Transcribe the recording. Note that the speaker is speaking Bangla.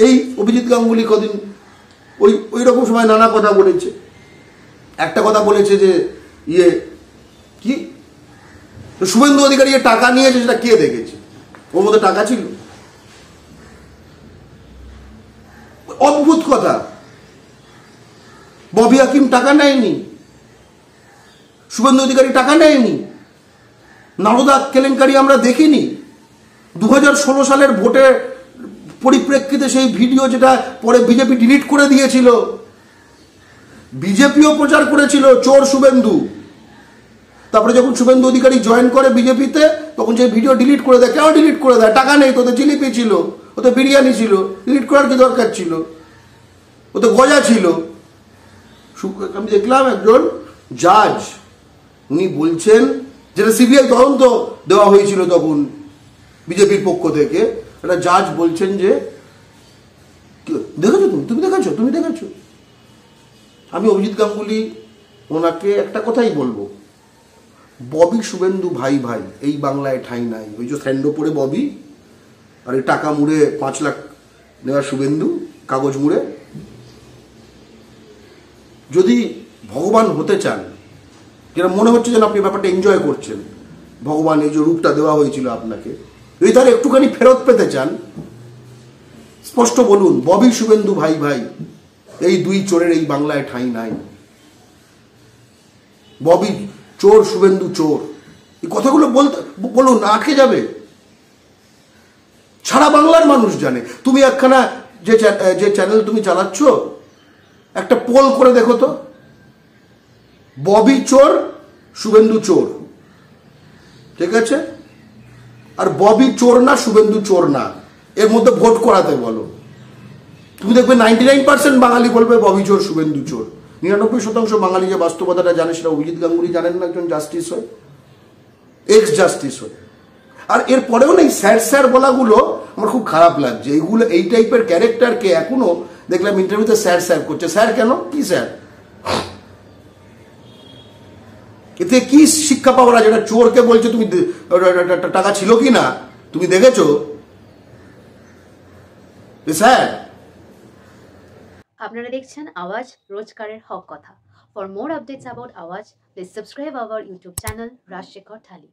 এই অভিজিৎ গাঙ্গুলি কদিন ওই রকম সময় নানা কথা বলেছে। একটা কথা বলেছে যে কি শুভেন্দু অধিকারী টাকা নিয়েছে, সেটা কে দেখেছে? ওর মধ্যে টাকা ছিল? অদ্ভুত কথা। ববি হাকিম টাকা নেয়নি, শুভেন্দু অধিকারী টাকা নেয়নি, নারদা কেলেঙ্কারি আমরা দেখিনি। 2016 সালের ভোটের পরিপ্রেক্ষিতে সেই ভিডিও, যেটা পরে বিজেপি ডিলিট করে দিয়েছিল, বিজেপিও প্রচার করেছিল চোর শুভেন্দু। তারপরে যখন শুভেন্দু অধিকারী জয়েন করে বিজেপিতে, তখন সেই ভিডিও ডিলিট করে দেয়। কেন ডিলিট করে দেয়? টাকা নেই, তোদের জিলিপি ছিল, ওতে বিরিয়ানি ছিল, ডিলিট করার কি দরকার ছিল? ওতে গজা ছিল। আমি দেখলাম একজন জাজ, উনি বলছেন, যেটা সিবিআই তদন্ত দেওয়া হয়েছিল তখন বিজেপির পক্ষ থেকে, একটা জাজ বলছেন যে দেখেছো তুমি দেখেছো। আমি অভিজিৎ গাঙ্গুলি ওনাকে একটা কথাই বলবো, ববি শুভেন্দু ভাই ভাই, এই বাংলায় ঠাঁই নাই। ওই যে স্যান্ডো পরে ববি, আর এই টাকা মুড়ে 5 লাখ নেওয়া শুভেন্দু, কাগজ মুড়ে। যদি ভগবান হতে চান, যেটা মনে হচ্ছে যেন আপনি ব্যাপারটা এনজয় করছেন, ভগবান এই যে রূপটা দেওয়া হয়েছিল আপনাকে, যদি তার একটুখানি ফেরত পেতে চান, স্পষ্ট বলুন, ববি শুভেন্দু ভাই ভাই, এই দুই চোরের এই বাংলায় ঠাঁই নাই। ববি চোর, শুভেন্দু চোর, এই কথাগুলো বলুন, আটকে যাবে। সারা বাংলার মানুষ জানে। তুমি একখানা যে চ্যানেল তুমি চালাচ্ছ, একটা পোল করে দেখো তো, ববি চোর, শুভেন্দু চোর, ঠিক আছে? আর ববি চোর না, শুভেন্দু চোর না, এর মধ্যে ভোট করাতে বলো। তুমি দেখবে 99% বাঙালি বলবে ববি চোর, শুভেন্দু চোর। 99% বাঙালি যে বাস্তবতাটা জানে, সেটা অভিজিৎ গাঙ্গুলি জানেন না, একজন জাস্টিস হয়, এক্স জাস্টিস হয়। আর এর পরেও না এই স্যার বলাগুলো আমার খুব খারাপ লাগছে। এইগুলো, এই টাইপের ক্যারেক্টারকে এখনো দেখলাম ইন্টারভিউতে স্যার করছে। স্যার কেন? কি স্যার? এতে কি শিক্ষা পাবো না? যেটা চোরকে বলছে তুমি টাকা ছিল কি না, তুমি দেখেছো? স্যার, আপনারা দেখছেন আওয়াজ, রোজকারের হক কথা। For more updates about Awaaz, please subscribe our YouTube channel Rajshekhar thali.